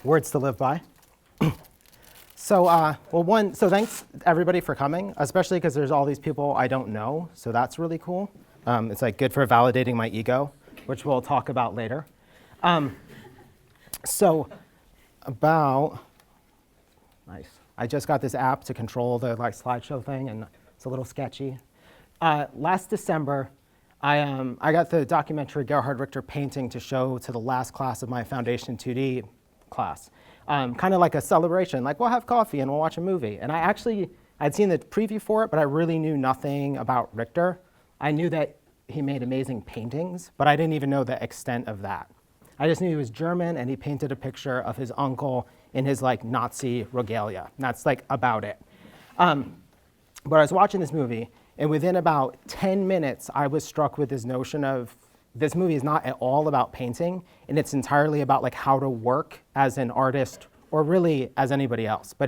Words to live by. So thanks everybody for coming, especially because there's all these people I don't know, so that's really cool. It's like good for validating my ego, which we'll talk about later. Nice. I just got this app to control the slideshow thing, and it's a little sketchy. Last December, I got the documentary Gerhard Richter Painting to show to the last class of my Foundation 2D class. Kind of like a celebration, like we'll have coffee and we'll watch a movie. And I'd seen the preview for it, but I really knew nothing about Richter. I knew that he made amazing paintings, but I didn't even know the extent of that. I just knew he was German and he painted a picture of his uncle in his Nazi regalia. And that's about it. But I was watching this movie, and within about 10 minutes, I was struck with this notion of this movie is not at all about painting, and it's entirely about how to work as an artist or really as anybody else. But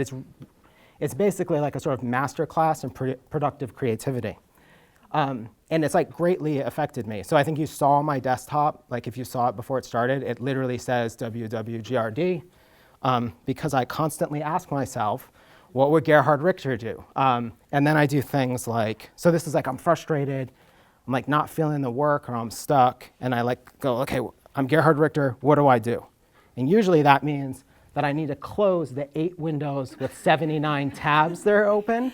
it's basically like a sort of masterclass in productive creativity. And it's greatly affected me. So I think you saw my desktop, if you saw it before it started, it literally says WWGRD, because I constantly ask myself, what would Gerhard Richter do? And then I do things so this is I'm frustrated, I'm not feeling the work, or I'm stuck, and I go, okay, I'm Gerhard Richter, what do I do? And usually that means that I need to close the 8 windows with 79 tabs that are open.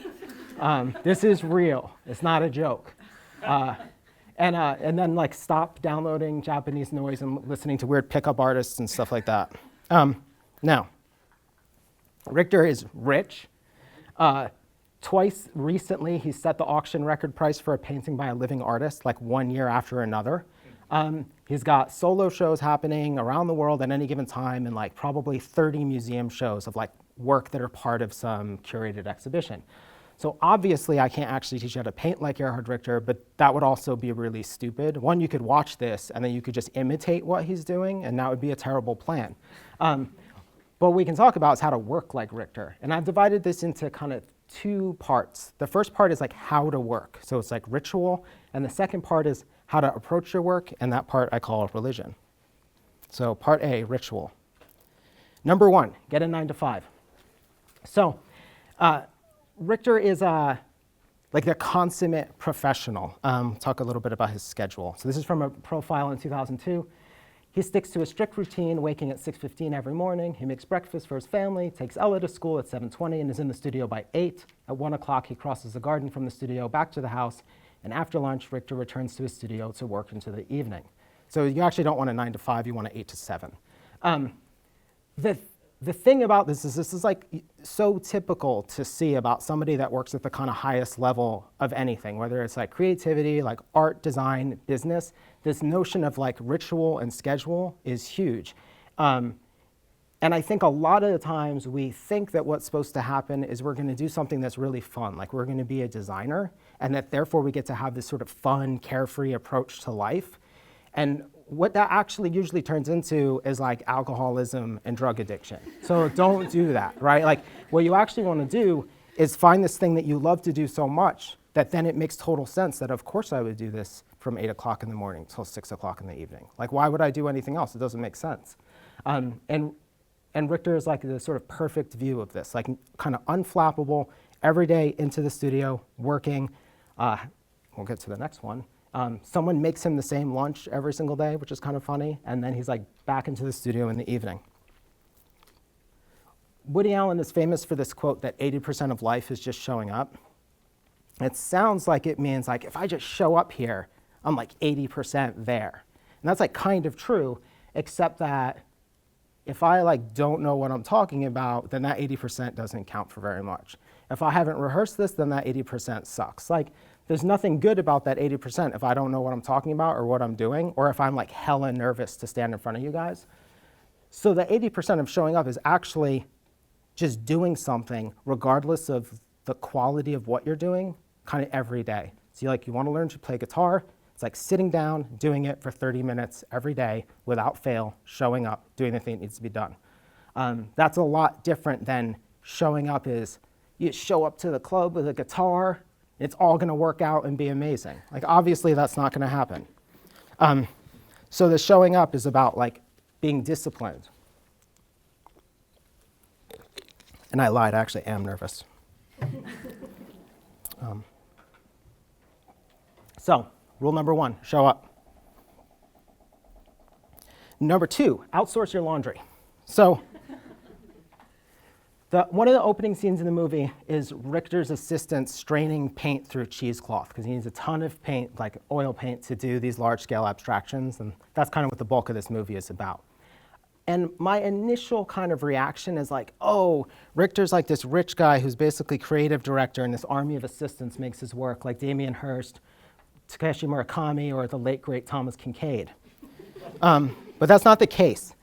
This is real, it's not a joke. And then stop downloading Japanese noise and listening to weird pickup artists and stuff like that. Now, Richter is rich. Twice recently, he set the auction record price for a painting by a living artist, 1 year after another. He's got solo shows happening around the world at any given time, and probably 30 museum shows of work that are part of some curated exhibition. So obviously, I can't actually teach you how to paint like Gerhard Richter, but that would also be really stupid. One, you could watch this, and then you could just imitate what he's doing, and that would be a terrible plan. What we can talk about is how to work like Richter. And I've divided this into kind of 2 parts. The first part is how to work. So it's ritual. And the second part is how to approach your work. And that part I call religion. So part A, ritual. Number 1, get a 9 to 5. So Richter is the consummate professional. Talk a little bit about his schedule. So this is from a profile in 2002. He sticks to a strict routine, waking at 6:15 every morning. He makes breakfast for his family, takes Ella to school at 7:20, and is in the studio by 8. At 1 o'clock, he crosses the garden from the studio back to the house, and after lunch, Richter returns to his studio to work into the evening. So you actually don't want a 9 to 5, you want an 8 to 7. The thing about this is so typical to see about somebody that works at the kind of highest level of anything, whether it's creativity, art, design, business. This notion of ritual and schedule is huge. And I think a lot of the times we think that what's supposed to happen is we're going to do something that's really fun, we're going to be a designer, and that therefore we get to have this sort of fun, carefree approach to life. And what that actually usually turns into is alcoholism and drug addiction. So don't do that, right? What you actually want to do is find this thing that you love to do so much that then it makes total sense that of course I would do this from 8 o'clock in the morning till 6 o'clock in the evening. Why would I do anything else? It doesn't make sense. And Richter is the sort of perfect view of this, kind of unflappable, every day into the studio, working. We'll get to the next one. Someone makes him the same lunch every single day, which is kind of funny, and then he's back into the studio in the evening. Woody Allen is famous for this quote that 80% of life is just showing up. It sounds like it means if I just show up here, I'm 80% there. And that's kind of true, except that if I don't know what I'm talking about, then that 80% doesn't count for very much. If I haven't rehearsed this, then that 80% sucks. There's nothing good about that 80% if I don't know what I'm talking about or what I'm doing, or if I'm hella nervous to stand in front of you guys. So the 80% of showing up is actually just doing something regardless of the quality of what you're doing, kind of every day. So you want to learn to play guitar, it's sitting down, doing it for 30 minutes every day without fail, showing up, doing the thing that needs to be done. That's a lot different than showing up is you show up to the club with a guitar, it's all going to work out and be amazing. Obviously that's not going to happen. So the showing up is about being disciplined. And I lied, I actually am nervous. So, rule number 1, show up. Number 2, outsource your laundry. So, one of the opening scenes in the movie is Richter's assistant straining paint through cheesecloth because he needs a ton of paint, like oil paint, to do these large-scale abstractions, and that's kind of what the bulk of this movie is about. And my initial kind of reaction is like, oh, Richter's like this rich guy who's basically creative director, and this army of assistants makes his work, like Damien Hirst, Takeshi Murakami, or the late, great Thomas Kincaid. But that's not the case.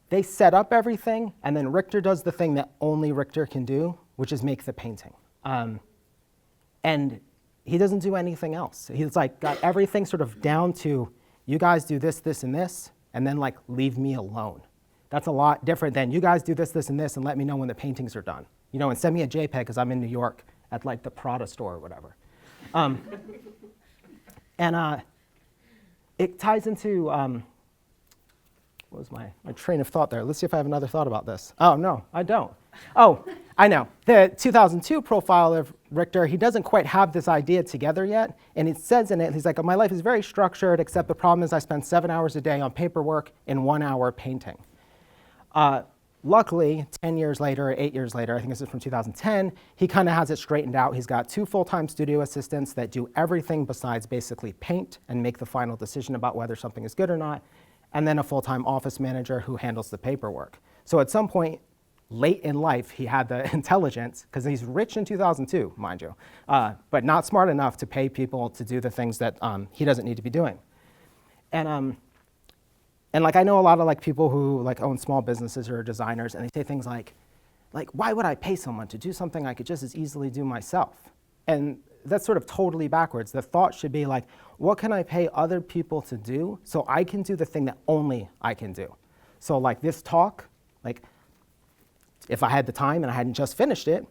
They set up everything, and then Richter does the thing that only Richter can do, which is make the painting. And he doesn't do anything else. He's like got everything sort of down to, you guys do this, this, and this, and then like leave me alone. That's a lot different than you guys do this, this, and this, and let me know when the paintings are done. You know, and send me a JPEG because I'm in New York at like the Prada store or whatever. It ties into, what was my train of thought there? Let's see if I have another thought about this. Oh, no, I don't. Oh, I know. The 2002 profile of Richter, he doesn't quite have this idea together yet. And it says in it, he's like, my life is very structured, except the problem is I spend 7 hours a day on paperwork and 1 hour painting. Luckily, 10 years later, 8 years later, I think this is from 2010, he kind of has it straightened out. He's got 2 full-time studio assistants that do everything besides basically paint and make the final decision about whether something is good or not, and then a full-time office manager who handles the paperwork. So at some point, late in life, he had the intelligence, because he's rich in 2002, mind you, but not smart enough to pay people to do the things that he doesn't need to be doing. And like I know a lot of like people who like own small businesses or are designers, and they say things like why would I pay someone to do something I could just as easily do myself? And that's sort of totally backwards. The thought should be like, what can I pay other people to do so I can do the thing that only I can do? So like this talk, like if I had the time and I hadn't just finished it,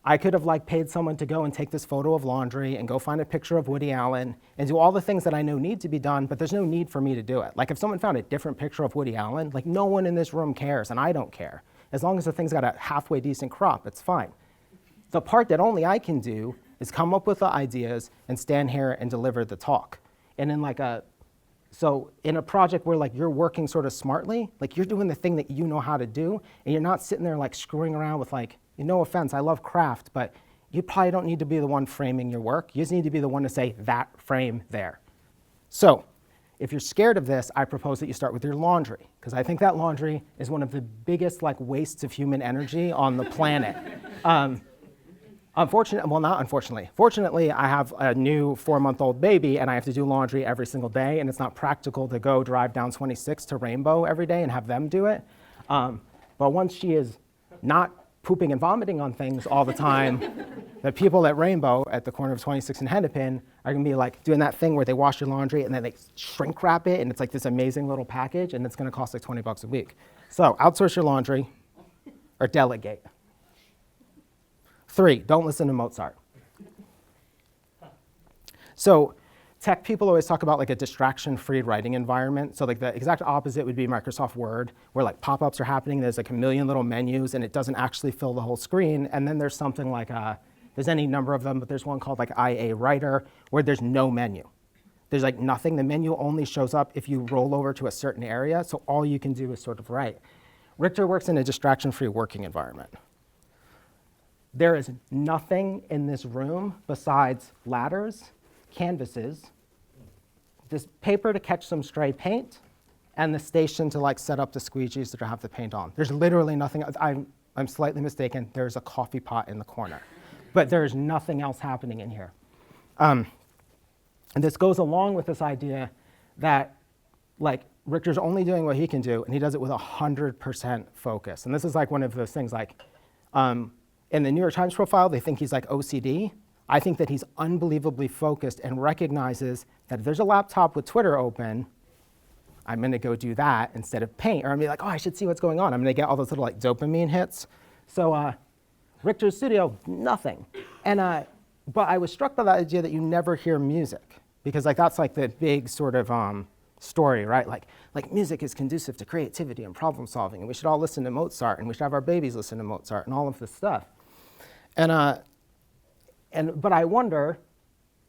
I could have like paid someone to go and take this photo of laundry and go find a picture of Woody Allen and do all the things that I know need to be done, but there's no need for me to do it. Like if someone found a different picture of Woody Allen, like no one in this room cares and I don't care. As long as the thing's got a halfway decent crop, it's fine. The part that only I can do is come up with the ideas and stand here and deliver the talk. And in like so in a project where like you're working sort of smartly, like you're doing the thing that you know how to do, and you're not sitting there like screwing around with like, no offense, I love craft, but you probably don't need to be the one framing your work. You just need to be the one to say that frame there. So if you're scared of this, I propose that you start with your laundry, because I think that laundry is one of the biggest like wastes of human energy on the planet. Fortunately, I have a new 4-month-old baby and I have to do laundry every single day, and it's not practical to go drive down 26 to Rainbow every day and have them do it. But once she is not pooping and vomiting on things all the time, the people at Rainbow at the corner of 26 and Hennepin are gonna be like doing that thing where they wash your laundry and then they shrink wrap it and it's like this amazing little package, and it's gonna cost like 20 bucks a week. So outsource your laundry or delegate. 3, don't listen to Mozart. So tech people always talk about like a distraction-free writing environment. So like the exact opposite would be Microsoft Word, where like pop-ups are happening, there's like a million little menus and it doesn't actually fill the whole screen. And then there's something like, there's any number of them, but there's one called like IA Writer, where there's no menu. There's like nothing, the menu only shows up if you roll over to a certain area, so all you can do is sort of write. Richter works in a distraction-free working environment. There is nothing in this room besides ladders, canvases, this paper to catch some stray paint, and the station to like set up the squeegees to have the paint on. There's literally nothing. I'm slightly mistaken. There's a coffee pot in the corner, but there's nothing else happening in here. And this goes along with this idea that like Richter's only doing what he can do, and he does it with 100% focus. And this is like one of those things like, in the New York Times profile, they think he's like OCD. I think that he's unbelievably focused and recognizes that if there's a laptop with Twitter open, I'm gonna go do that instead of paint. Or I'm gonna be like, oh, I should see what's going on. I'm gonna get all those little like dopamine hits. So Richter's studio, nothing. And but I was struck by that idea that you never hear music, because like that's like the big sort of story, right? Like music is conducive to creativity and problem solving, and we should all listen to Mozart, and we should have our babies listen to Mozart, and all of this stuff. But I wonder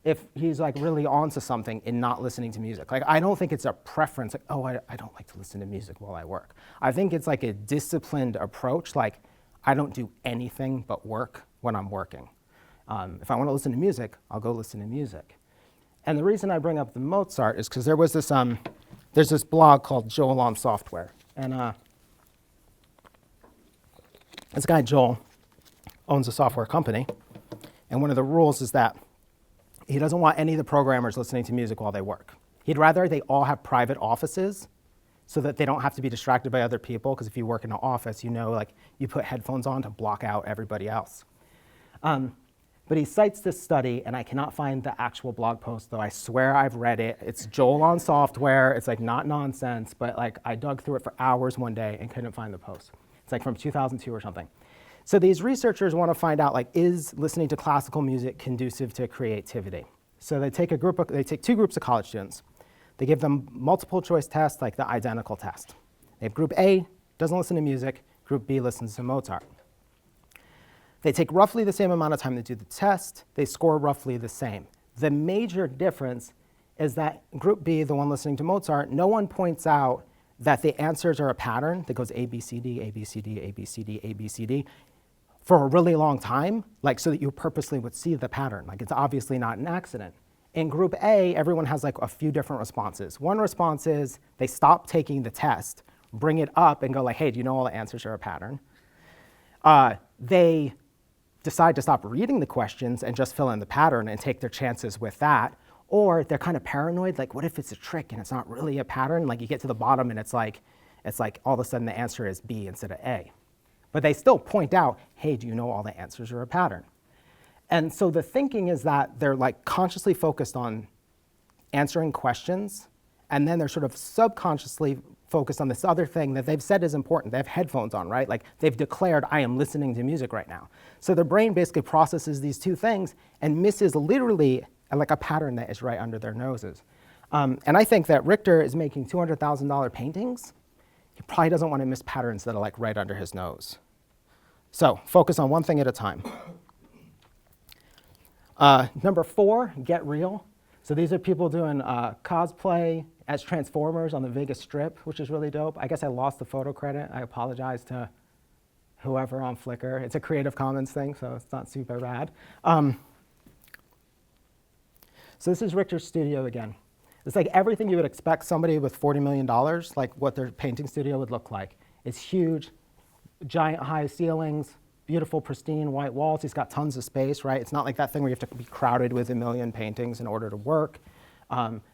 if he's like really onto something in not listening to music. Like, I don't think it's a preference, like, oh, I don't like to listen to music while I work. I think it's like a disciplined approach, like, I don't do anything but work when I'm working. If I want to listen to music, I'll go listen to music. And the reason I bring up the Mozart is because there was this, there's this blog called Joel on Software. And this guy, Joel, owns a software company. And one of the rules is that he doesn't want any of the programmers listening to music while they work. He'd rather they all have private offices so that they don't have to be distracted by other people, because if you work in an office, you know, like, you put headphones on to block out everybody else. But he cites this study, and I cannot find the actual blog post, though I swear I've read it. It's Joel on Software. It's like not nonsense, but like I dug through it for hours one day and couldn't find the post. It's like from 2002 or something. So these researchers want to find out, like, is listening to classical music conducive to creativity? So they take two groups of college students. They give them multiple choice tests, like the identical test. They have group A, doesn't listen to music. Group B listens to Mozart. They take roughly the same amount of time to do the test. They score roughly the same. The major difference is that group B, the one listening to Mozart, no one points out that the answers are a pattern that goes A, B, C, D, A, B, C, D, A, B, C, D, A, B, C, D for a really long time, like, so that you purposely would see the pattern. Like, it's obviously not an accident. In group A, everyone has like a few different responses. One response is they stop taking the test, bring it up, and go like, hey, do you know all the answers are a pattern? They decide to stop reading the questions and just fill in the pattern and take their chances with that. Or they're kind of paranoid, like, what if it's a trick and it's not really a pattern? Like, you get to the bottom and it's like all of a sudden the answer is B instead of A. But they still point out, hey, do you know all the answers are a pattern? And so the thinking is that they're like consciously focused on answering questions, and then they're sort of subconsciously focused on this other thing that they've said is important. They have headphones on, right? Like, they've declared, I am listening to music right now. So their brain basically processes these two things and misses literally like a pattern that is right under their noses. And I think that Richter is making $200,000 paintings. He probably doesn't want to miss patterns that are like right under his nose. So focus on one thing at a time. Number 4, get real. So these are people doing cosplay as Transformers on the Vegas Strip, which is really dope. I guess I lost the photo credit. I apologize to whoever on Flickr. It's a Creative Commons thing, so it's not super rad. So this is Richter's studio again. It's like everything you would expect somebody with $40 million, like what their painting studio would look like. It's huge, giant high ceilings, beautiful, pristine white walls. He's got tons of space, right? It's not like that thing where you have to be crowded with a million paintings in order to work.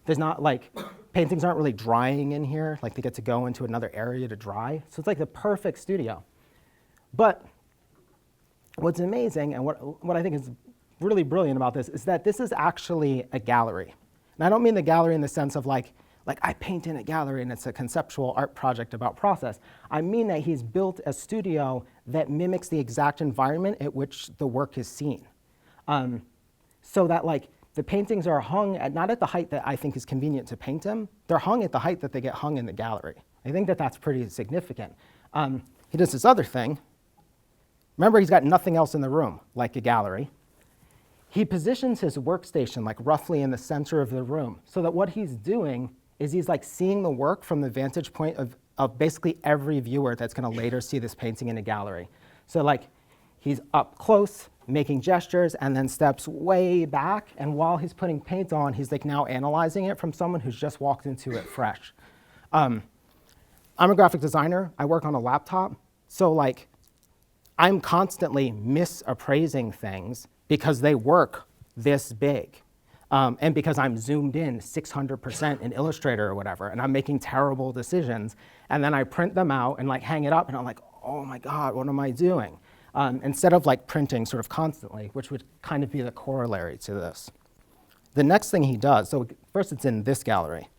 There's not like, paintings aren't really drying in here. Like, they get to go into another area to dry. So it's like the perfect studio. But what's amazing, and what I think is really brilliant about this, is that this is actually a gallery. And I don't mean the gallery in the sense of like I paint in a gallery and it's a conceptual art project about process. I mean that he's built a studio that mimics the exact environment at which the work is seen. So that like the paintings are hung at, not at the height that I think is convenient to paint them, they're hung at the height that they get hung in the gallery. I think that that's pretty significant. He does this other thing. Remember, he's got nothing else in the room, like a gallery. He positions his workstation like roughly in the center of the room, so that what he's doing is he's like seeing the work from the vantage point of basically every viewer that's going to later see this painting in a gallery. So like he's up close, making gestures, and then steps way back, and while he's putting paint on, he's like now analyzing it from someone who's just walked into it fresh. I'm a graphic designer. I work on a laptop, so like I'm constantly misappraising things because they work this big. And because I'm zoomed in 600% in Illustrator or whatever, and I'm making terrible decisions, and then I print them out and like hang it up, and I'm like, oh my God, what am I doing? Instead of like printing sort of constantly, which would kind of be the corollary to this. The next thing he does, so first it's in this gallery.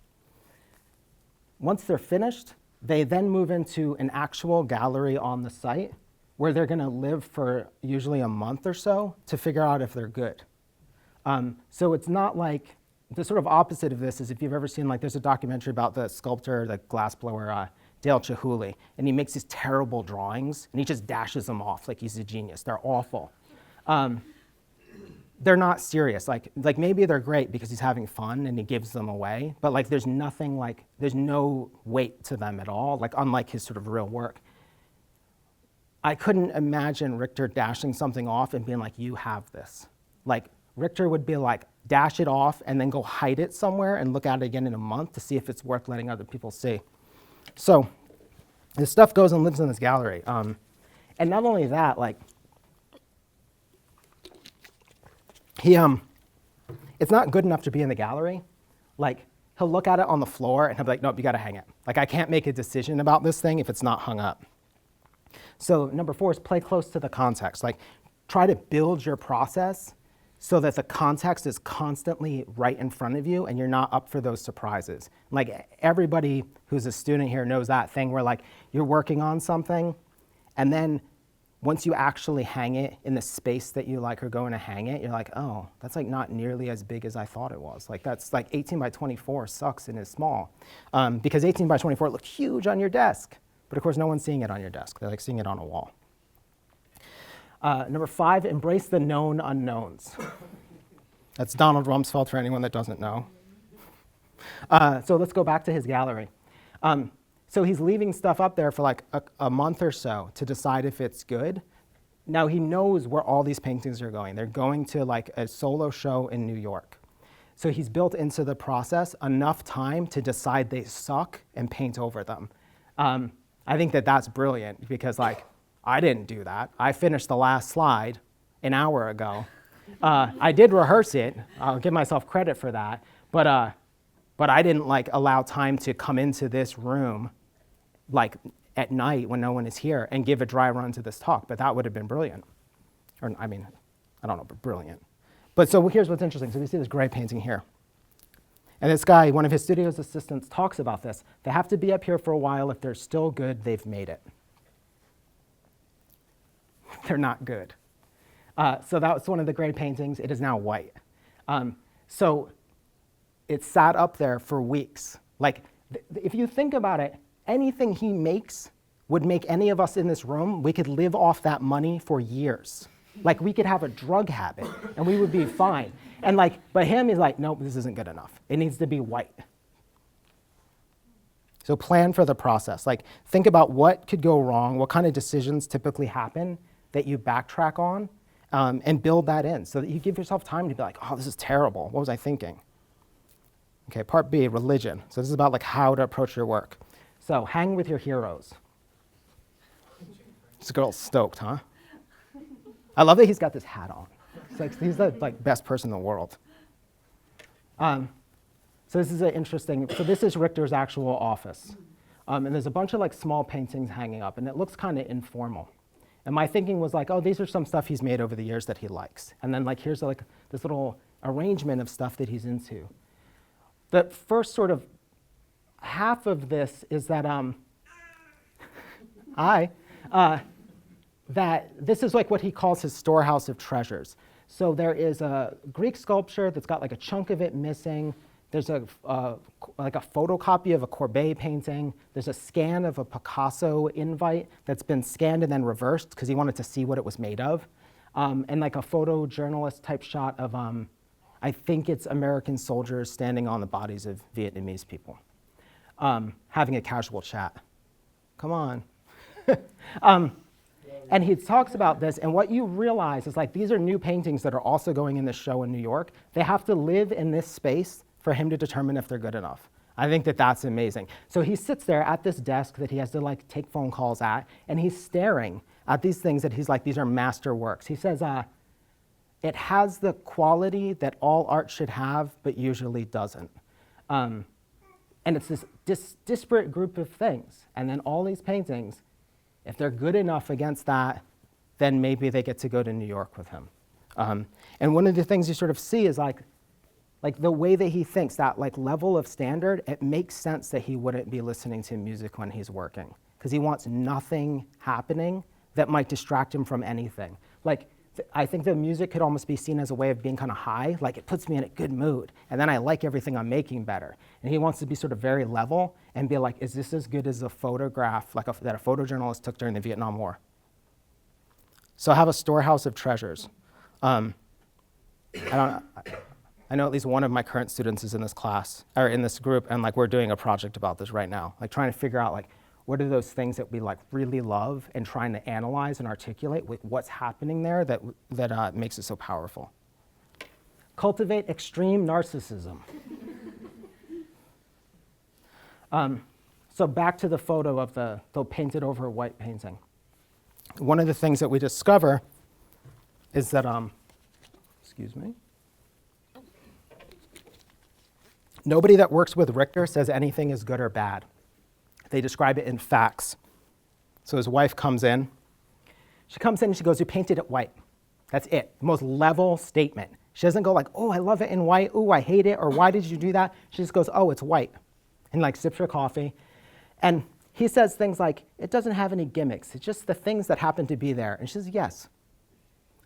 Once they're finished, they then move into an actual gallery on the site where they're gonna live for usually a month or so to figure out if they're good. So it's not like the sort of opposite of this is if you've ever seen, like, there's a documentary about the sculptor, the glassblower, Dale Chihuly, and he makes these terrible drawings, and he just dashes them off like he's a genius. They're awful. They're not serious. Like maybe they're great because he's having fun and he gives them away, but like there's nothing, like there's no weight to them at all, like unlike his sort of real work. I couldn't imagine Richter dashing something off and being like, you have this. Like Richter would be like, dash it off and then go hide it somewhere and look at it again in a month to see if it's worth letting other people see. So this stuff goes and lives in this gallery. And not only that, like, it's not good enough to be in the gallery. Like, he'll look at it on the floor and he'll be like, nope, you gotta hang it. Like, I can't make a decision about this thing if it's not hung up. So number 4 is play close to the context. Like, try to build your process so that the context is constantly right in front of you and you're not up for those surprises. Like, everybody who's a student here knows that thing where, like, you're working on something and then once you actually hang it in the space that you like are going to hang it, you're like, oh, that's like not nearly as big as I thought it was. Like, that's like 18 by 24 sucks and is small. Because 18 by 24 looked huge on your desk. But of course, no one's seeing it on your desk. They're like seeing it on a wall. Number 5, embrace the known unknowns. That's Donald Rumsfeld for anyone that doesn't know. So let's go back to his gallery. So he's leaving stuff up there for like a month or so to decide if it's good. Now he knows where all these paintings are going. They're going to like a solo show in New York. So he's built into the process enough time to decide they suck and paint over them. I think that that's brilliant because, like, I didn't do that. I finished the last slide an hour ago. I did rehearse it. I'll give myself credit for that. But I didn't like allow time to come into this room like at night when no one is here and give a dry run to this talk, but that would have been brilliant. Or I mean, I don't know, but brilliant. But so here's what's interesting. So we see this gray painting here. And this guy, one of his studio's assistants, talks about this. They have to be up here for a while. If they're still good, they've made it. They're not good. So that was one of the gray paintings. It is now white. So it sat up there for weeks. Like, if you think about it, anything he makes would make any of us in this room, we could live off that money for years. Like, we could have a drug habit and we would be fine. And like, but him, he's like, nope, this isn't good enough. It needs to be white. So plan for the process. Like, think about what could go wrong, what kind of decisions typically happen that you backtrack on, and build that in so that you give yourself time to be like, oh, this is terrible. What was I thinking? Okay, part B, religion. So this is about like how to approach your work. So hang with your heroes. This girl's stoked, huh? I love that he's got this hat on. It's like, he's the like best person in the world. So this is an interesting, so this is Richter's actual office. And there's a bunch of like small paintings hanging up and it looks kind of informal. And my thinking was like, oh, these are some stuff he's made over the years that he likes. And then like, here's like this little arrangement of stuff that he's into. The first sort of half of this is that, that this is like what he calls his storehouse of treasures. So there is a Greek sculpture that's got like a chunk of it missing. There's like a photocopy of a Courbet painting. There's a scan of a Picasso invite that's been scanned and then reversed because he wanted to see what it was made of. And like a photojournalist type shot of, I think it's American soldiers standing on the bodies of Vietnamese people, having a casual chat. Come on. And he talks about this, and what you realize is like these are new paintings that are also going in this show in New York. They have to live in this space for him to determine if they're good enough. I think that that's amazing. So he sits there at this desk that he has to like take phone calls at, and he's staring at these things that he's like, these are master works. He says, it has the quality that all art should have, but usually doesn't. And it's this disparate group of things. And then all these paintings, if they're good enough against that, then maybe they get to go to New York with him. And one of the things you sort of see is like the way that he thinks, that like level of standard, it makes sense that he wouldn't be listening to music when he's working because he wants nothing happening that might distract him from anything. Like I think the music could almost be seen as a way of being kind of high, like it puts me in a good mood, and then I like everything I'm making better. And he wants to be sort of very level and be like, is this as good as a photograph that a photojournalist took during the Vietnam War? So I have a storehouse of treasures. I know at least one of my current students is in this class, or in this group, and like we're doing a project about this right now, like trying to figure out like, what are those things that we like really love and trying to analyze and articulate with what's happening there that makes it so powerful. Cultivate extreme narcissism. So back to the photo of the painted over white painting. One of the things that we discover is that, excuse me, nobody that works with Richter says anything is good or bad. They describe it in facts. So his wife comes in. She comes in and she goes, you painted it white. That's it, the most level statement. She doesn't go like, oh, I love it in white. Oh, I hate it. Or why did you do that? She just goes, oh, it's white. And like sips her coffee. And he says things like, it doesn't have any gimmicks. It's just the things that happen to be there. And she says, yes,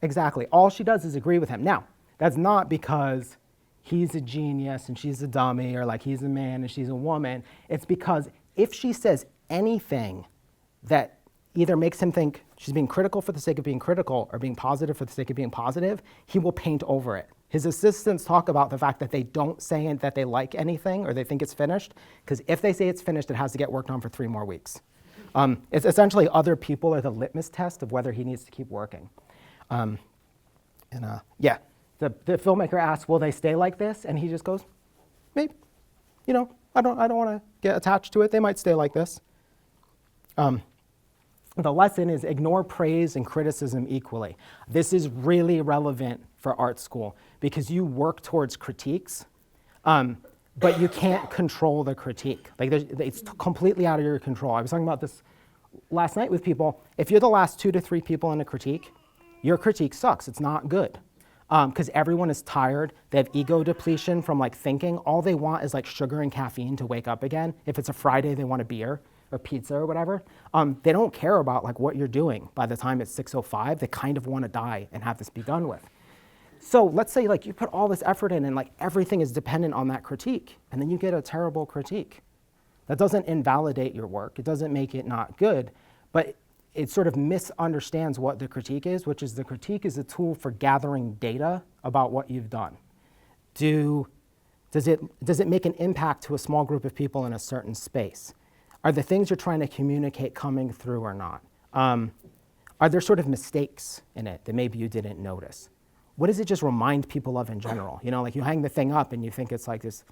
exactly. All she does is agree with him. Now, that's not because he's a genius and she's a dummy, or like he's a man and she's a woman. It's because if she says anything that either makes him think she's being critical for the sake of being critical or being positive for the sake of being positive, he will paint over it. His assistants talk about the fact that they don't say that they like anything or they think it's finished, because if they say it's finished, it has to get worked on for 3 more weeks. It's essentially other people are the litmus test of whether he needs to keep working. Yeah, the filmmaker asks, will they stay like this? And he just goes, maybe, you know, I don't want to get attached to it. They might stay like this. The lesson is ignore praise and criticism equally. This is really relevant for art school because you work towards critiques, but you can't control the critique. Like it's completely out of your control. I was talking about this last night with people. If you're the last 2 to 3 people in a critique, your critique sucks. It's not good. Because everyone is tired. They have ego depletion from like thinking. All they want is like sugar and caffeine to wake up again. If it's a Friday, they want a beer or pizza or whatever. They don't care about like what you're doing by the time it's 6:05. They kind of want to die and have this be done with. So let's say like you put all this effort in and like everything is dependent on that critique, and then you get a terrible critique. That doesn't invalidate your work. It doesn't make it not good, but it sort of misunderstands what the critique is, which is the critique is a tool for gathering data about what you've done. Does it make an impact to a small group of people in a certain space? Are the things you're trying to communicate coming through or not? Are there sort of mistakes in it that maybe you didn't notice? What does it just remind people of in general? You know, like you hang the thing up and you think it's like this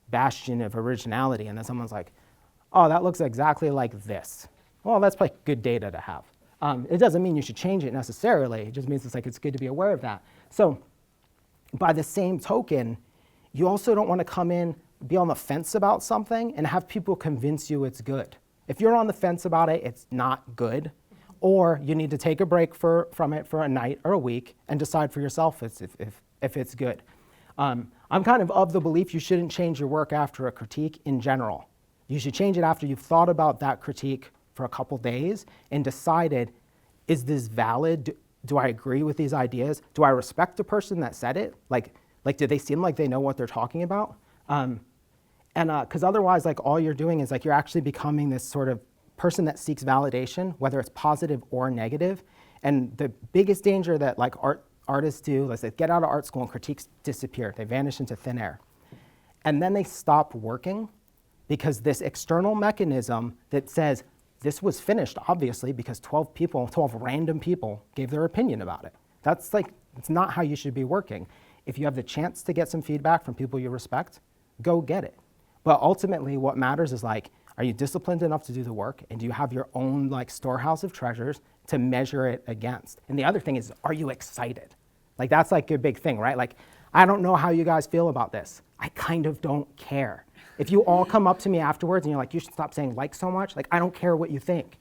bastion of originality, and then someone's like, oh, that looks exactly like this. Well, that's like good data to have. It doesn't mean you should change it necessarily. It just means it's like it's good to be aware of that. So by the same token, you also don't want to come in, be on the fence about something and have people convince you it's good. If you're on the fence about it, it's not good. Or you need to take a break from it for a night or a week and decide for yourself if it's good. I'm kind of the belief you shouldn't change your work after a critique in general. You should change it after you've thought about that critique for a couple days and decided, is this valid? Do I agree with these ideas? Do I respect the person that said it? Like do they seem like they know what they're talking about? Because otherwise, like all you're doing is like you're actually becoming this sort of person that seeks validation, whether it's positive or negative. And the biggest danger that like artists do is they get out of art school and critiques disappear. They vanish into thin air. And then they stop working because this external mechanism that says, this was finished, obviously, because 12 random people gave their opinion about it. That's like, it's not how you should be working. If you have the chance to get some feedback from people you respect, go get it. But ultimately, what matters is like, are you disciplined enough to do the work? And do you have your own like storehouse of treasures to measure it against? And the other thing is, are you excited? Like that's like a big thing, right? Like, I don't know how you guys feel about this. I kind of don't care. If you all come up to me afterwards and you're like, you should stop saying like so much, like I don't care what you think.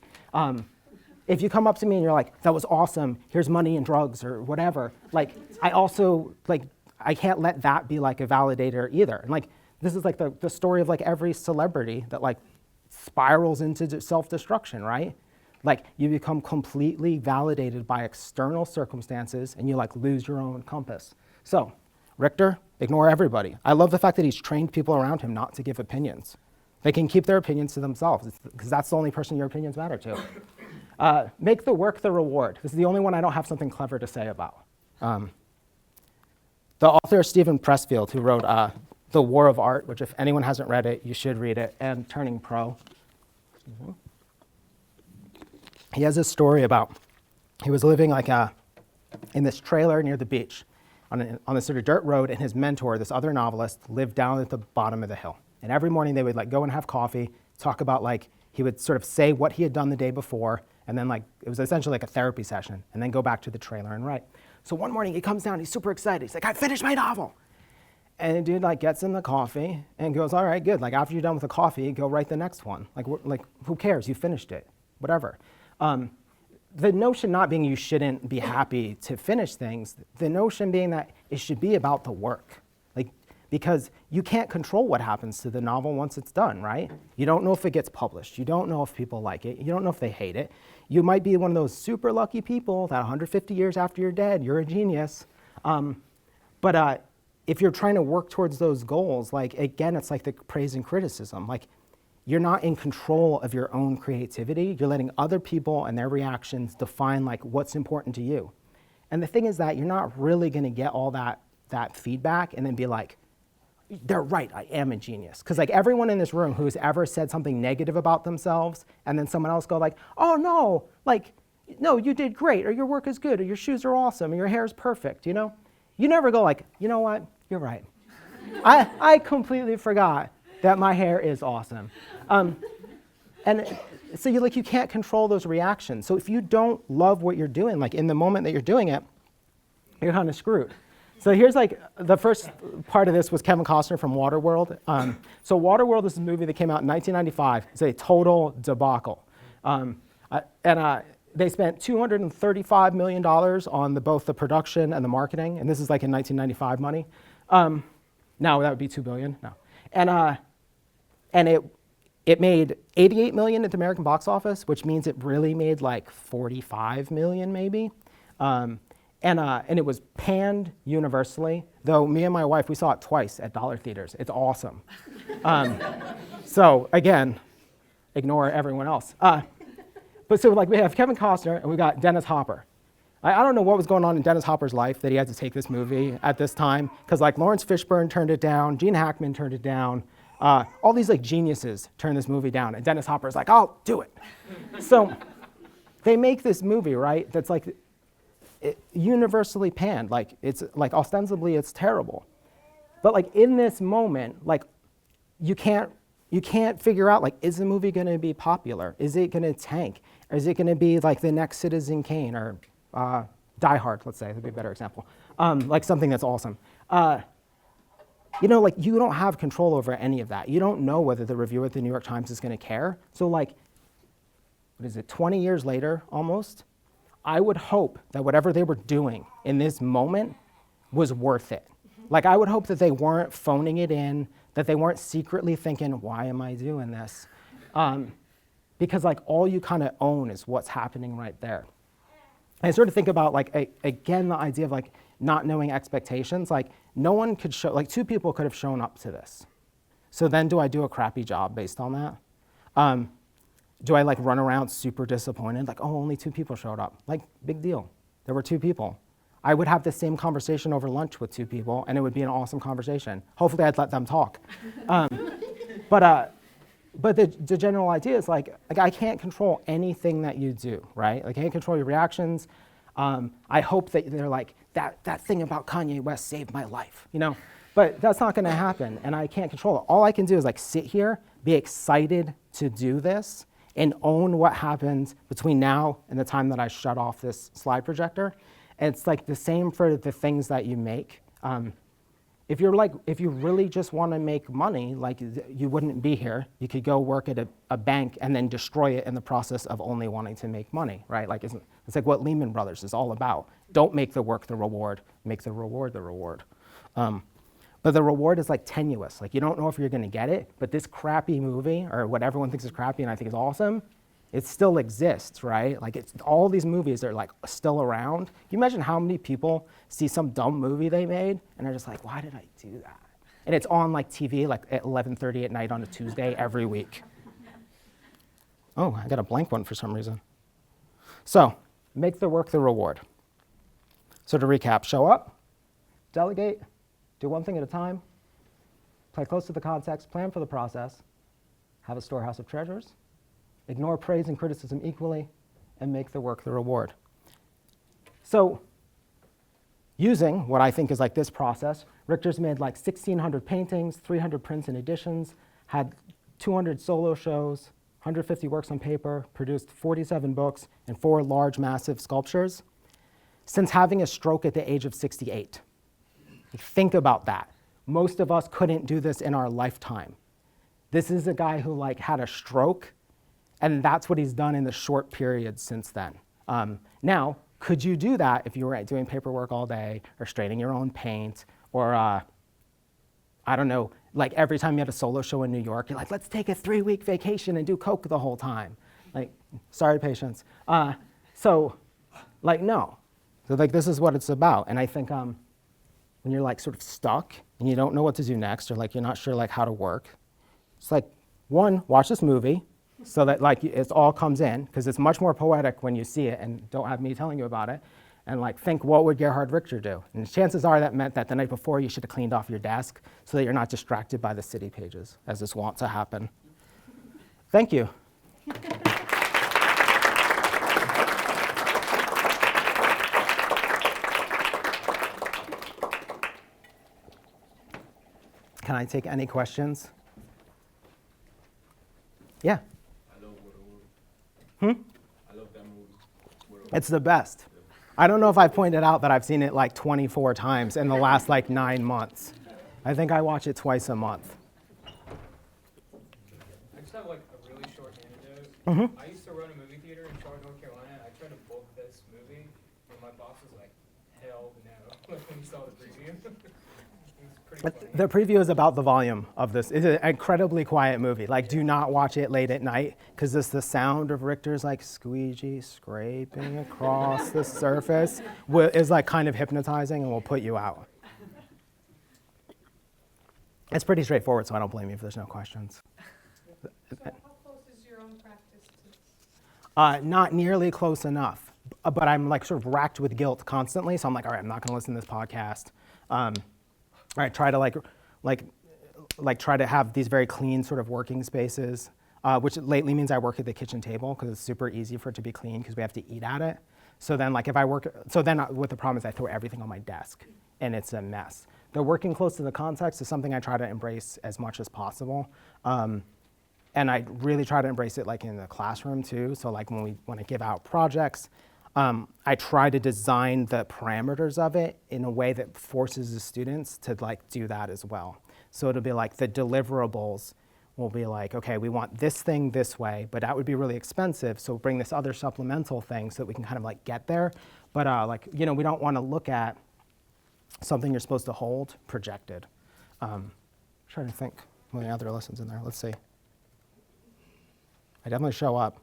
If you come up to me and you're like, that was awesome, here's money and drugs or whatever, like I also, like, I can't let that be like a validator either. And like, this is like the story of like every celebrity that like spirals into self-destruction, right? Like you become completely validated by external circumstances and you like lose your own compass. So Richter, ignore everybody. I love the fact that he's trained people around him not to give opinions. They can keep their opinions to themselves because that's the only person your opinions matter to. Make the work the reward. This is the only one I don't have something clever to say about. The author Stephen Pressfield, who wrote The War of Art, which if anyone hasn't read it, you should read it, and Turning Pro. He has this story about, he was living like in this trailer near the beach on this sort of dirt road, and his mentor, this other novelist, lived down at the bottom of the hill. And every morning they would like go and have coffee, talk about like, he would sort of say what he had done the day before, and then like, it was essentially like a therapy session, and then go back to the trailer and write. So one morning he comes down, he's super excited. He's like, I finished my novel. And the dude like gets in the coffee and goes, all right, good. Like after you're done with the coffee, go write the next one. Like who cares? You finished it, whatever. The notion not being you shouldn't be happy to finish things, the notion being that it should be about the work. Like, because you can't control what happens to the novel once it's done, right? You don't know if it gets published. You don't know if people like it. You don't know if they hate it. You might be one of those super lucky people that 150 years after you're dead, you're a genius. But if you're trying to work towards those goals, like again, it's like the praise and criticism. Like you're not in control of your own creativity. You're letting other people and their reactions define like what's important to you. And the thing is that you're not really gonna get all that feedback and then be like, they're right, I am a genius. Because like everyone in this room who's ever said something negative about themselves and then someone else go like, oh no, like, no, you did great, or your work is good, or your shoes are awesome, or your hair is perfect, you know? You never go like, you know what, you're right. I completely forgot that my hair is awesome. And so you can't control those reactions. So if you don't love what you're doing, like in the moment that you're doing it, you're kind of screwed. So here's like, the first part of this was Kevin Costner from Waterworld. So Waterworld is a movie that came out in 1995. It's a total debacle. They spent $235 million on both the production and the marketing, and this is like in 1995 money. Now that would be $2 billion, no. And it made $88 million at the American box office, which means it really made like $45 million maybe. And it was panned universally, though me and my wife, we saw it twice at dollar theaters. It's awesome. So again, ignore everyone else. But so like we have Kevin Costner and we got Dennis Hopper. I don't know what was going on in Dennis Hopper's life that he had to take this movie at this time, because like Lawrence Fishburne turned it down, Gene Hackman turned it down, all these like geniuses turned this movie down, and Dennis Hopper's like, I'll do it. So they make this movie, right, that's like universally panned, like it's like ostensibly it's terrible. But like in this moment, like you can't figure out like, is the movie gonna be popular? Is it gonna tank? Or is it gonna be like the next Citizen Kane or Die Hard, let's say, that'd be a better example. Like something that's awesome. You know, like you don't have control over any of that. You don't know whether the reviewer at the New York Times is gonna care. So like, what is it, 20 years later almost, I would hope that whatever they were doing in this moment was worth it. Like I would hope that they weren't phoning it in, that they weren't secretly thinking, why am I doing this? Because like all you kind of own is what's happening right there. And I sort of think about like, again, the idea of like not knowing expectations, like no one could show, like two people could have shown up to this. So then do I do a crappy job based on that? Do I like run around super disappointed? Like, oh, only two people showed up. Like, big deal. There were two people. I would have the same conversation over lunch with two people, and it would be an awesome conversation. Hopefully, I'd let them talk. But the general idea is like I can't control anything that you do, right? Like, I can't control your reactions. I hope that they're like, that thing about Kanye West saved my life, you know? But that's not gonna happen, and I can't control it. All I can do is like sit here, be excited to do this, and own what happens between now and the time that I shut off this slide projector. And it's like the same for the things that you make. If you really just want to make money, like you wouldn't be here. You could go work at a bank and then destroy it in the process of only wanting to make money, right? Like it's like what Lehman Brothers is all about. Don't make the work the reward, make the reward the reward. But the reward is like tenuous. Like you don't know if you're gonna get it, but this crappy movie, or what everyone thinks is crappy and I think is awesome, it still exists, right? Like all these movies are like still around. Can you imagine how many people see some dumb movie they made and are just like, why did I do that? And it's on like TV like at 11:30 at night on a Tuesday every week. Oh, I got a blank one for some reason. So, make the work the reward. So to recap, show up, delegate, do one thing at a time, play close to the context, plan for the process, have a storehouse of treasures, ignore praise and criticism equally, and make the work the reward. So, using what I think is like this process, Richter's made like 1,600 paintings, 300 prints and editions, had 200 solo shows, 150 works on paper, produced 47 books, and 4 large, massive sculptures, since having a stroke at the age of 68. Think about that. Most of us couldn't do this in our lifetime. This is a guy who like had a stroke, and that's what he's done in the short period since then. Now, could you do that if you were doing paperwork all day, or straightening your own paint, or I don't know, like every time you had a solo show in New York, you're like, let's take a 3-week vacation and do coke the whole time. Like, sorry, patience. So, like, no. So, like, this is what it's about. And I think when you're like sort of stuck and you don't know what to do next, or like you're not sure like how to work, it's like, one, watch this movie so that like it all comes in, because it's much more poetic when you see it and don't have me telling you about it. And like think, what would Gerhard Richter do? And chances are that meant that the night before you should have cleaned off your desk so that you're not distracted by the city pages, as is wont to happen. Thank you. Can I take any questions? Yeah. I love Waterworld. I love that movie. Waterworld. It's the best. I don't know if I pointed out that I've seen it like 24 times in the last like 9 months. I think I watch it twice a month. I just have like a really short anecdote. I used to run a movie theater in Charlotte, North Carolina. I tried to book this movie, and my boss was like, hell no, like when he saw the preview. The preview is about the volume of this. It's an incredibly quiet movie. Like, do not watch it late at night, because it's the sound of Richter's like squeegee scraping across the surface is like kind of hypnotizing and will put you out. It's pretty straightforward, so I don't blame you if there's no questions. So how close is your own practice to this? Not nearly close enough, but I'm like sort of racked with guilt constantly, so I'm like, all right, I'm not gonna listen to this podcast. I try to try to have these very clean sort of working spaces, which lately means I work at the kitchen table because it's super easy for it to be clean because we have to eat at it. So then like if I work, so then what the problem is I throw everything on my desk and it's a mess. The working close to the context is something I try to embrace as much as possible. And I really try to embrace it like in the classroom too. So like when I give out projects, I try to design the parameters of it in a way that forces the students to like do that as well. So it'll be like the deliverables will be like, okay, we want this thing this way, but that would be really expensive. So bring this other supplemental thing so that we can kind of like get there. But like, you know, we don't want to look at something you're supposed to hold projected. Trying to think how many other lessons in there. Let's see. I definitely show up.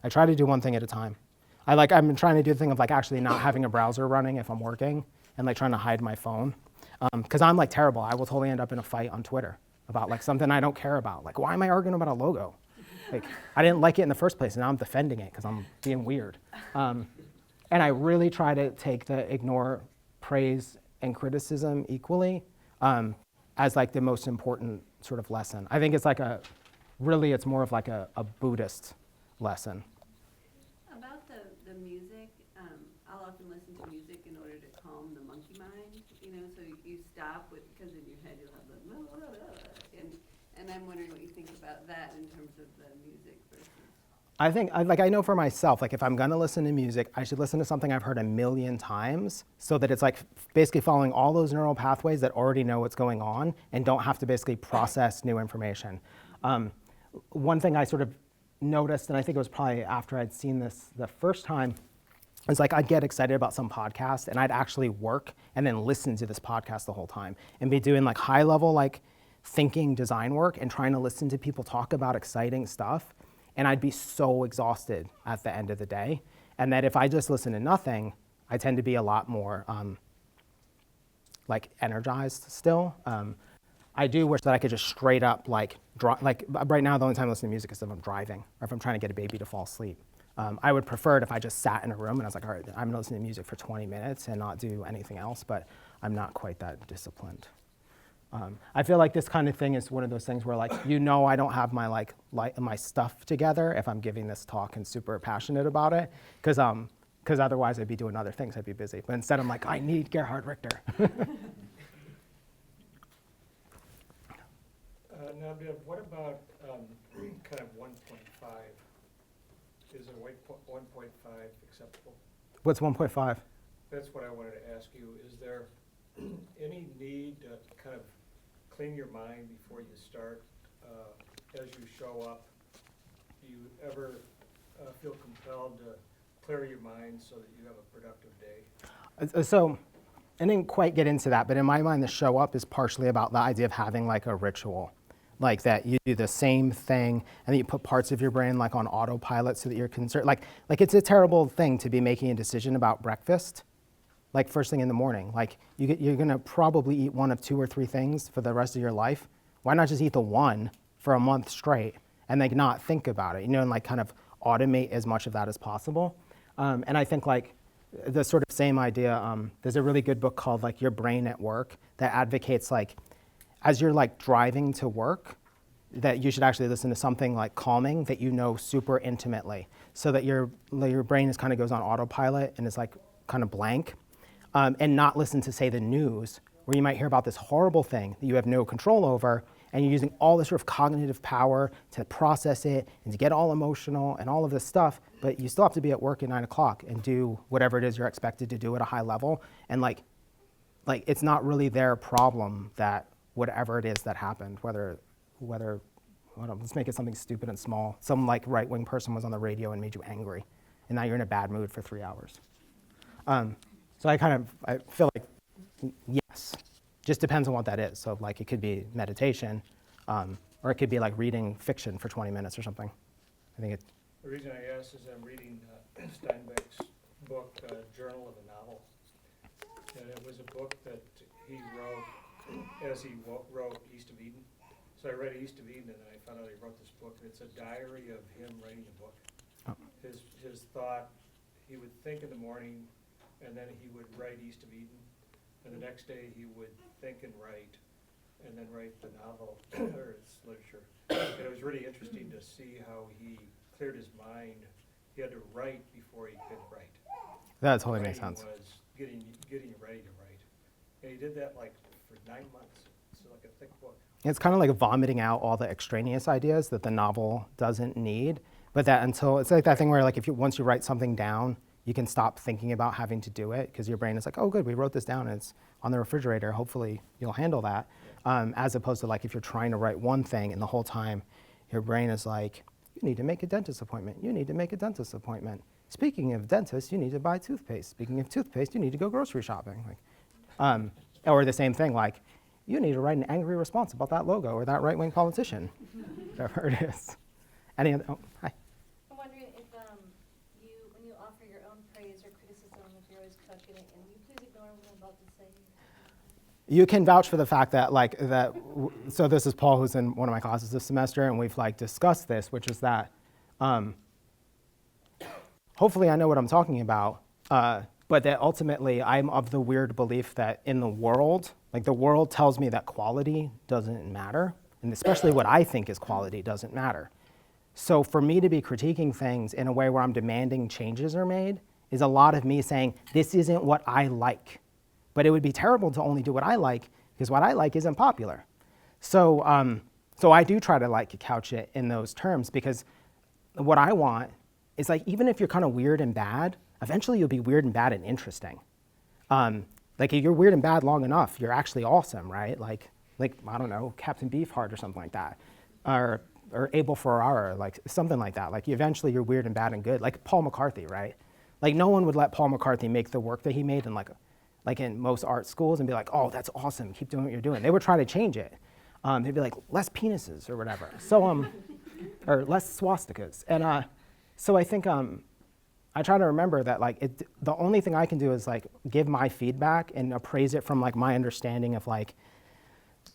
I try to do one thing at a time. I've been trying to do the thing of like actually not having a browser running if I'm working and like trying to hide my phone. Because I'm like terrible. I will totally end up in a fight on Twitter about like something I don't care about. Like, why am I arguing about a logo? Like, I didn't like it in the first place and now I'm defending it because I'm being weird. And I really try to take the ignore praise and criticism equally as like the most important sort of lesson. I think it's like it's more of like a Buddhist lesson. About the music, I'll often listen to music in order to calm the monkey mind, you know, so you stop because in your head you'll have the blah, blah, blah, and I'm wondering what you think about that in terms of the music versus. I think, I know for myself, like if I'm gonna listen to music, I should listen to something I've heard a million times so that it's like basically following all those neural pathways that already know what's going on and don't have to basically process new information. One thing I sort of noticed, and I think it was probably after I'd seen this the first time, is like I'd get excited about some podcast and I'd actually work and then listen to this podcast the whole time and be doing like high level like thinking design work and trying to listen to people talk about exciting stuff. and I'd be so exhausted at the end of the day. And that if I just listen to nothing, I tend to be a lot more like energized still. I do wish that I could just straight up like right now the only time I listen to music is if I'm driving or if I'm trying to get a baby to fall asleep. I would prefer it if I just sat in a room and I was like, all right, I'm gonna listen to music for 20 minutes and not do anything else, but I'm not quite that disciplined. I feel like this kind of thing is one of those things where like, you know, I don't have my my stuff together if I'm giving this talk and super passionate about it, because otherwise I'd be doing other things, I'd be busy. But instead I'm like, I need Gerhard Richter. Now, Viv, what about kind of 1.5? Is a 1.5 acceptable? What's 1.5? That's what I wanted to ask you. Is there any need to kind of clean your mind before you start? As you show up, do you ever feel compelled to clear your mind so that you have a productive day? So I didn't quite get into that, but in my mind, the show up is partially about the idea of having like a ritual. Like that you do the same thing and then you put parts of your brain like on autopilot so that you're concerned. Like it's a terrible thing to be making a decision about breakfast, like first thing in the morning. Like you're gonna probably eat one of 2 or 3 things for the rest of your life. Why not just eat the one for a month straight and like not think about it, you know, and like kind of automate as much of that as possible. And I think like the sort of same idea, there's a really good book called like Your Brain at Work that advocates like, as you're like driving to work, that you should actually listen to something like calming that you know super intimately, so that your brain is kind of goes on autopilot and is like kind of blank, and not listen to say the news, where you might hear about this horrible thing that you have no control over, and you're using all this sort of cognitive power to process it and to get all emotional and all of this stuff, but you still have to be at work at 9 o'clock and do whatever it is you're expected to do at a high level, and like it's not really their problem that whatever it is that happened, whether let's make it something stupid and small. Some like right-wing person was on the radio and made you angry, and now you're in a bad mood for 3 hours. So I feel like yes, just depends on what that is. So like it could be meditation, or it could be like reading fiction for 20 minutes or something. I think The reason I ask is I'm reading Steinbeck's book, Journal of a Novel, and it was a book that he wrote as he wrote East of Eden. So I read East of Eden, and then I found out he wrote this book, and it's a diary of him writing the book. Oh. His thought, he would think in the morning, and then he would write East of Eden, and the next day he would think and then write the novel, or his literature. And it was really interesting to see how he cleared his mind. He had to write before he could write. that totally makes sense. Writing was getting ready to write. And he did that like for 9 months. It's like a thick book. It's kind of like vomiting out all the extraneous ideas that the novel doesn't need, but that until, it's like that thing where like once you write something down, you can stop thinking about having to do it because your brain is like, oh good, we wrote this down and it's on the refrigerator, hopefully you'll handle that. As opposed to like if you're trying to write one thing and the whole time your brain is like, you need to make a dentist appointment, you need to make a dentist appointment. Speaking of dentists, you need to buy toothpaste. Speaking of toothpaste, you need to go grocery shopping. Like, or the same thing, like, you need to write an angry response about that logo or that right-wing politician, whatever it is. Any other, oh, hi. I'm wondering if when you offer your own praise or criticism, if you're always couching it, and will you please ignore what I'm about to say? You can vouch for the fact that so this is Paul, who's in one of my classes this semester, and we've like discussed this, which is that hopefully I know what I'm talking about, but that ultimately I'm of the weird belief that in the world, like the world tells me that quality doesn't matter, and especially what I think is quality doesn't matter. So for me to be critiquing things in a way where I'm demanding changes are made is a lot of me saying, this isn't what I like. But it would be terrible to only do what I like, because what I like isn't popular. So I do try to like couch it in those terms, because what I want is like, even if you're kind of weird and bad, eventually you'll be weird and bad and interesting. Like if you're weird and bad long enough, you're actually awesome, right? Like I don't know, Captain Beefheart or something like that, or Abel Ferrara, like something like that. Like eventually you're weird and bad and good, like Paul McCarthy, right? Like no one would let Paul McCarthy make the work that he made in like in most art schools and be like, oh, that's awesome, keep doing what you're doing. They would try to change it. They'd be like, less penises or whatever. So or less swastikas. And so I think I try to remember that like the only thing I can do is like give my feedback and appraise it from like my understanding of like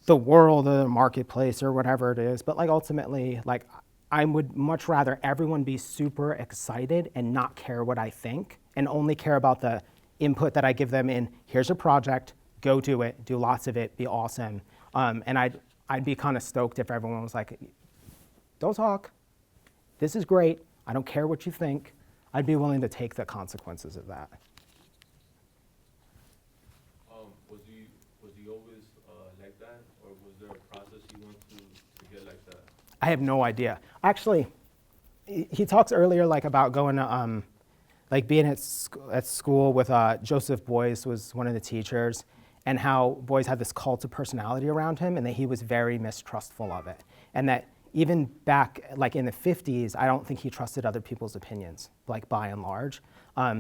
the world or the marketplace or whatever it is. But like ultimately, like I would much rather everyone be super excited and not care what I think and only care about the input that I give them in, here's a project, go do it, do lots of it, be awesome. And I'd be kind of stoked if everyone was like, don't talk, this is great, I don't care what you think. I'd be willing to take the consequences of that. Was he always like that, or was there a process he went through to get like that? I have no idea. Actually, he talks earlier like about going to like being at school with Joseph Beuys was one of the teachers, and how Beuys had this cult of personality around him, and that he was very mistrustful of it, and that even back like in the 50s, I don't think he trusted other people's opinions, like by and large.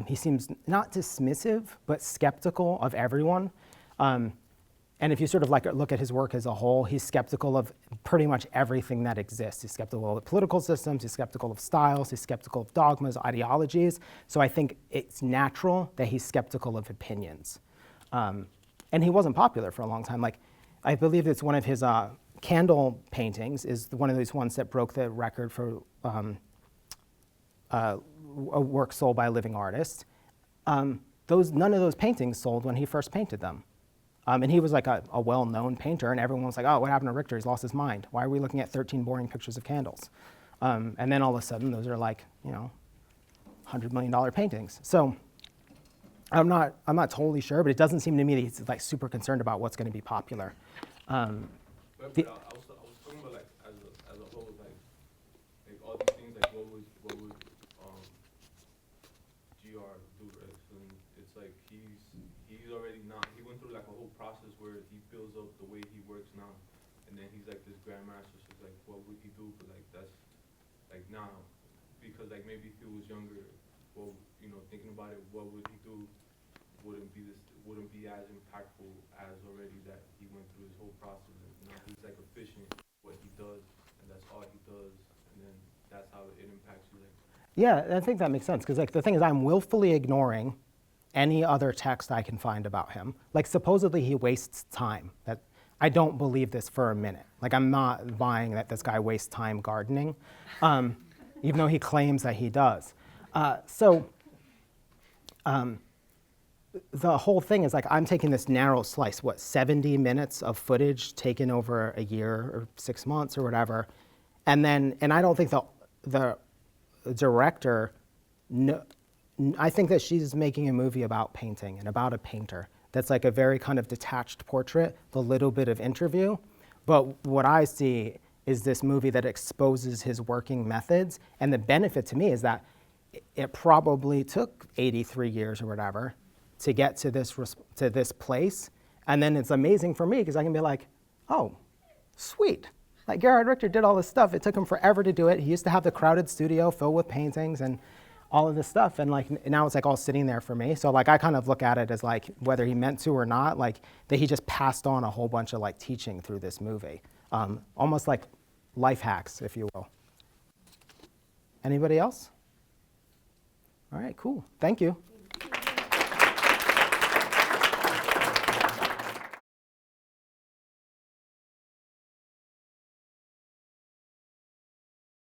He seems not dismissive, but skeptical of everyone. And if you sort of like look at his work as a whole, he's skeptical of pretty much everything that exists. He's skeptical of political systems, he's skeptical of styles, he's skeptical of dogmas, ideologies. So I think it's natural that he's skeptical of opinions. And he wasn't popular for a long time. Like, I believe it's one of his candle paintings is one of those ones that broke the record for a work sold by a living artist. None of those paintings sold when he first painted them. And he was like a well-known painter, and everyone was like, oh, what happened to Richter? He's lost his mind. Why are we looking at 13 boring pictures of candles? And then all of a sudden, those are like, you know, $100 million paintings. So I'm not totally sure, but it doesn't seem to me that he's like super concerned about what's going to be popular. But I was talking about like as a whole, like all these things, like what would GR do, right? So it's like he's already not, he went through like a whole process where he builds up the way he works now, and then he's like this grandmaster. So it's like, what would he do? But like that's like now, because like maybe if he was younger, well, you know, thinking about it, what would he do? Wouldn't be as impactful as already that he went through his whole process. And now he's like efficient what he does, and that's all he does, and then that's how it impacts you. Like, Yeah, I think that makes sense, because like the thing is, I'm willfully ignoring any other text I can find about him. Like supposedly he wastes time. That I don't believe this for a minute. Like I'm not buying that this guy wastes time gardening, even though he claims that he does. The whole thing is like I'm taking this narrow slice, 70 minutes of footage taken over a year or 6 months or whatever, and I don't think the director, I think that she's making a movie about painting and about a painter. That's like a very kind of detached portrait, the little bit of interview, but what I see is this movie that exposes his working methods, and the benefit to me is that it probably took 83 years or whatever to get to this place. And then it's amazing for me because I can be like, oh, sweet. Like Gerhard Richter did all this stuff. It took him forever to do it. He used to have the crowded studio filled with paintings and all of this stuff. And like now it's like all sitting there for me. So like I kind of look at it as like whether he meant to or not, like that he just passed on a whole bunch of like teaching through this movie. Almost like life hacks, if you will. Anybody else? All right, cool. Thank you.